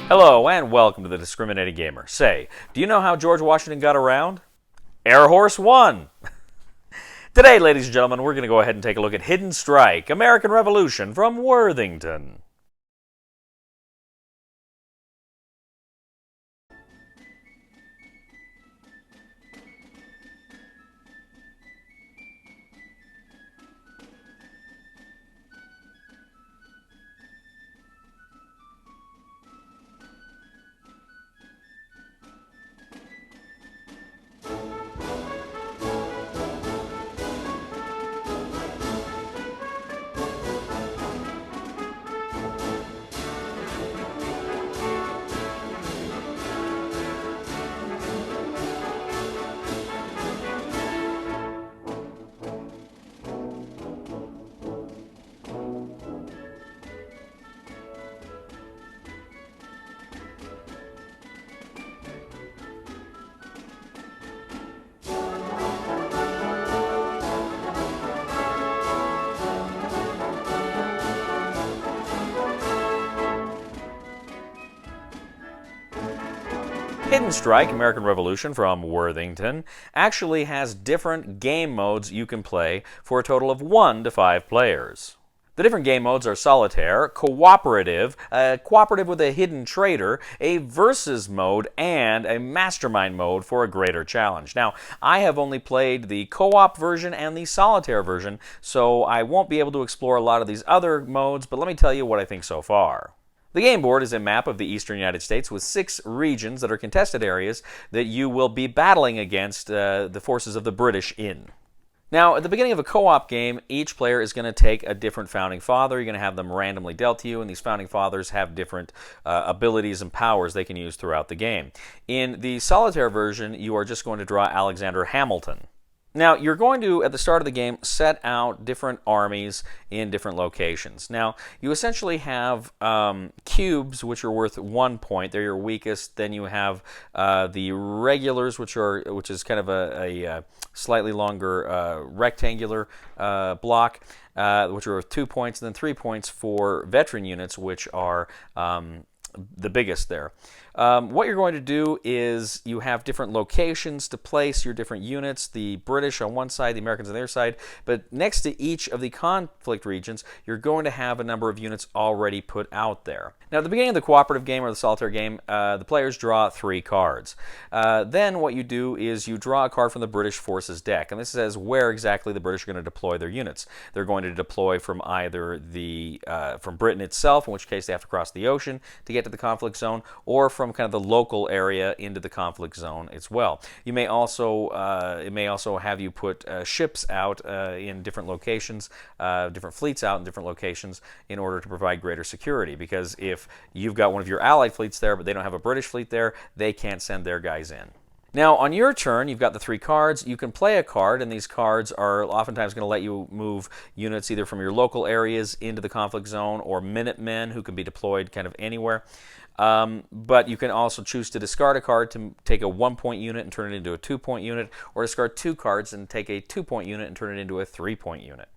Hello and welcome to the Discriminating Gamer. Say, do you know how George Washington got around? Air Horse 1! Today, ladies and gentlemen, we're going to go ahead and take a look at Hidden Strike, American Revolution from Worthington. Hidden Strike, American Revolution from Worthington actually has different game modes you can play for a total of 1 to 5 players. The different game modes are Solitaire, Cooperative, Cooperative with a Hidden Traitor, a Versus mode, and a Mastermind mode for a greater challenge. Now, I have only played the co-op version and the Solitaire version, so I won't be able to explore a lot of these other modes, but let me tell you what I think so far. The game board is a map of the eastern United States with 6 regions that are contested areas that you will be battling against the forces of the British in. Now, at the beginning of a co-op game, each player is going to take a different founding father. You're going to have them randomly dealt to you, and these founding fathers have different abilities and powers they can use throughout the game. In the Solitaire version, you are just going to draw Alexander Hamilton. Now, you're going to, at the start of the game, set out different armies in different locations. Now, you essentially have cubes, which are worth 1 point. They're your weakest. Then you have the regulars, which is kind of a slightly longer rectangular block, which are worth 2 points. And then 3 points for veteran units, which are the biggest there. What you're going to do is you have different locations to place your different units, the British on one side, the Americans on the other side, but next to each of the conflict regions, you're going to have a number of units already put out there. Now, at the beginning of the cooperative game or the solitaire game, the players draw 3 cards. Then what you do is you draw a card from the British forces deck, and this says where exactly the British are going to deploy their units. They're going to deploy from either from Britain itself, in which case they have to cross the ocean to get to the conflict zone, or from kind of the local area into the conflict zone as well. You may also it may also have you put ships out in different locations, different fleets out in different locations in order to provide greater security. Because if you've got one of your allied fleets there, but they don't have a British fleet there, they can't send their guys in. Now, on your turn, you've got the 3 cards. You can play a card, and these cards are oftentimes going to let you move units either from your local areas into the conflict zone or Minutemen who can be deployed kind of anywhere. But you can also choose to discard a card to take a 1-point unit and turn it into a 2-point unit, or discard 2 cards and take a 2-point unit and turn it into a 3-point unit.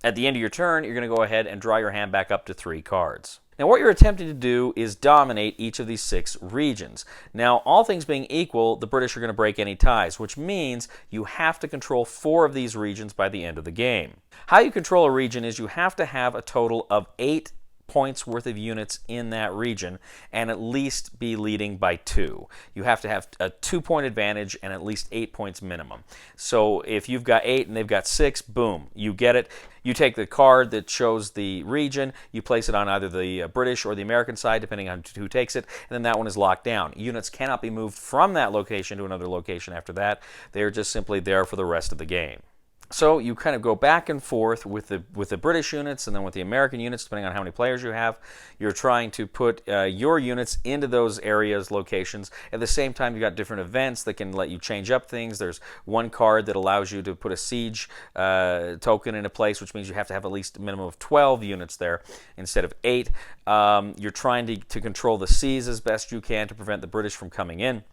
At the end of your turn, you're going to go ahead and draw your hand back up to 3 cards. Now, what you're attempting to do is dominate each of these 6 regions. Now, all things being equal, the British are going to break any ties, which means you have to control 4 of these regions by the end of the game. How you control a region is you have to have a total of 8 points worth of units in that region and at least be leading by 2. You have to have a 2-point advantage and at least 8 points minimum. So if you've got 8 and they've got 6, boom, you get it. You take the card that shows the region, you place it on either the British or the American side, depending on who takes it, and then that one is locked down. Units cannot be moved from that location to another location after that. They're just simply there for the rest of the game. So you kind of go back and forth with the British units and then with the American units, depending on how many players you have. You're trying to put your units into those areas, locations. At the same time, you've got different events that can let you change up things. There's one card that allows you to put a siege token in a place, which means you have to have at least a minimum of 12 units there instead of 8. You're trying to control the seas as best you can to prevent the British from coming in.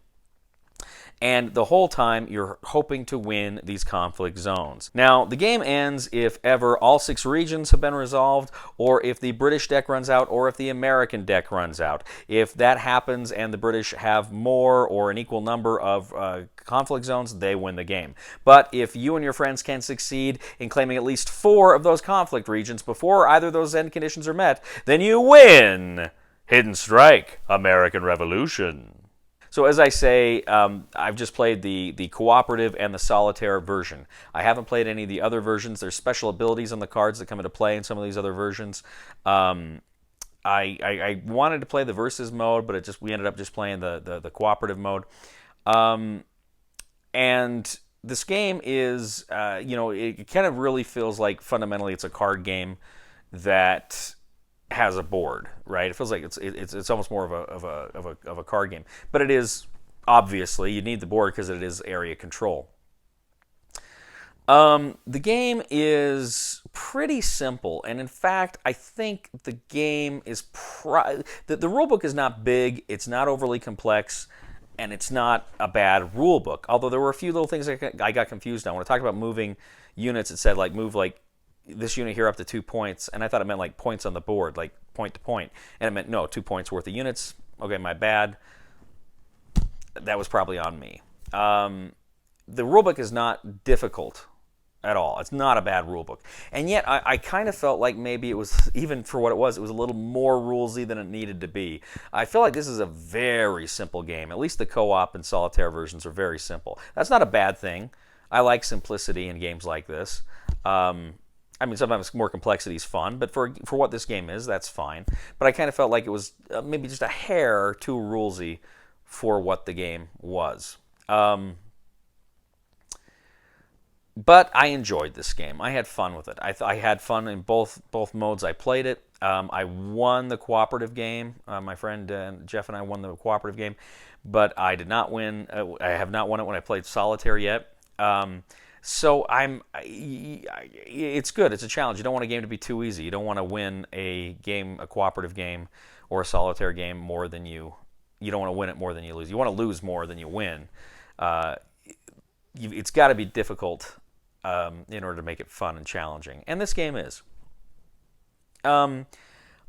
And the whole time, you're hoping to win these conflict zones. Now, the game ends if ever all 6 regions have been resolved, or if the British deck runs out, or if the American deck runs out. If that happens and the British have more or an equal number of conflict zones, they win the game. But if you and your friends can succeed in claiming at least 4 of those conflict regions before either of those end conditions are met, then you win! Hidden Strike, American Revolution. So as I say, I've just played the cooperative and the solitaire version. I haven't played any of the other versions. There's special abilities on the cards that come into play in some of these other versions. I wanted to play the versus mode, but we ended up just playing the cooperative mode. And this game is, it kind of really feels like fundamentally it's a card game that has a board, right? It feels like it's almost more of a card game, but it is obviously you need the board because it is area control. The game is pretty simple, and in fact, I think the game is the rulebook is not big, it's not overly complex, and it's not a bad rulebook. Although there were a few little things I got confused on when I talked about moving units. It said like move like this unit here up to 2 points, and I thought it meant like points on the board, like point to point, and it meant no, 2 points worth of units. Okay, my bad. That was probably on me. The rulebook is not difficult at all. It's not a bad rulebook, and yet I kind of felt like maybe it was, even for what it was a little more rulesy than it needed to be. I feel like this is a very simple game. At least the co-op and solitaire versions are very simple. That's not a bad thing. I like simplicity in games like this. I mean, sometimes more complexity is fun, but for what this game is, that's fine. But I kind of felt like it was maybe just a hair too rulesy for what the game was. But I enjoyed this game. I had fun with it. I had fun in both modes I played it. I won the cooperative game. My friend Jeff and I won the cooperative game, but I did not win. I have not won it when I played solitaire yet. So it's good. It's a challenge. You don't want a game to be too easy. You don't want to win a cooperative game or a solitaire game more than you don't want to win it more than you lose. You want to lose more than you win. It's got to be difficult in order to make it fun and challenging. And this game is.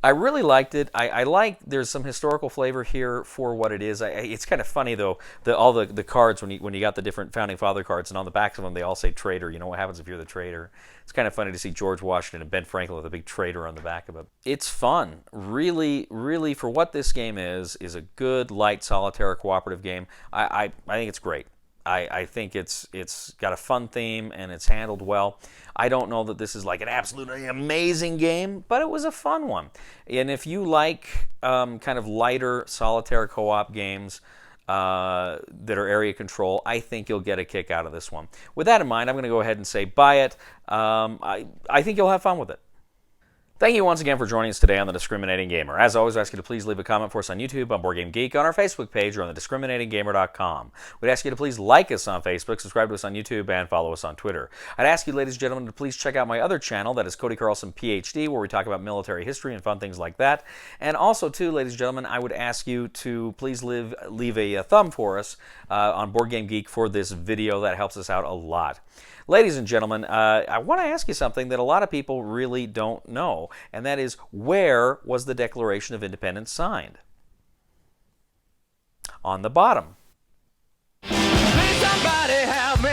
I really liked it. I like there's some historical flavor here for what it is. It's kind of funny though, all the cards when you got the different founding father cards, and on the backs of them they all say traitor. You know what happens if you're the traitor. It's kind of funny to see George Washington and Ben Franklin with a big traitor on the back of it. It's fun. Really, really, for what this game is a good light solitaire cooperative game. I think it's great. I think it's got a fun theme and it's handled well. I don't know that this is like an absolutely amazing game, but it was a fun one. And if you like kind of lighter solitaire co-op games that are area control, I think you'll get a kick out of this one. With that in mind, I'm going to go ahead and say buy it. I think you'll have fun with it. Thank you once again for joining us today on The Discriminating Gamer. As always, I ask you to please leave a comment for us on YouTube, on Board Game Geek, on our Facebook page, or on thediscriminatinggamer.com. We'd ask you to please like us on Facebook, subscribe to us on YouTube, and follow us on Twitter. I'd ask you, ladies and gentlemen, to please check out my other channel, that is Cody Carlson, PhD, where we talk about military history and fun things like that. And also, too, ladies and gentlemen, I would ask you to please leave a thumb for us on Board Game Geek for this video. That helps us out a lot. Ladies and gentlemen, I want to ask you something that a lot of people really don't know, and that is, where was the Declaration of Independence signed? On the bottom. Please somebody help me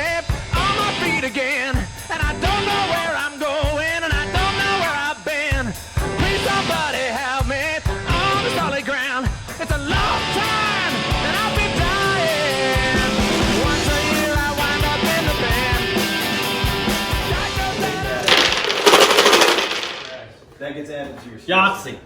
on my feet again, and I don't know where I'm going, and I don't know where I've been. Please somebody help me on the solid ground. It's a long time, and I'll be dying. Once a year I wind up in the band. That gets added to your Yahtzee.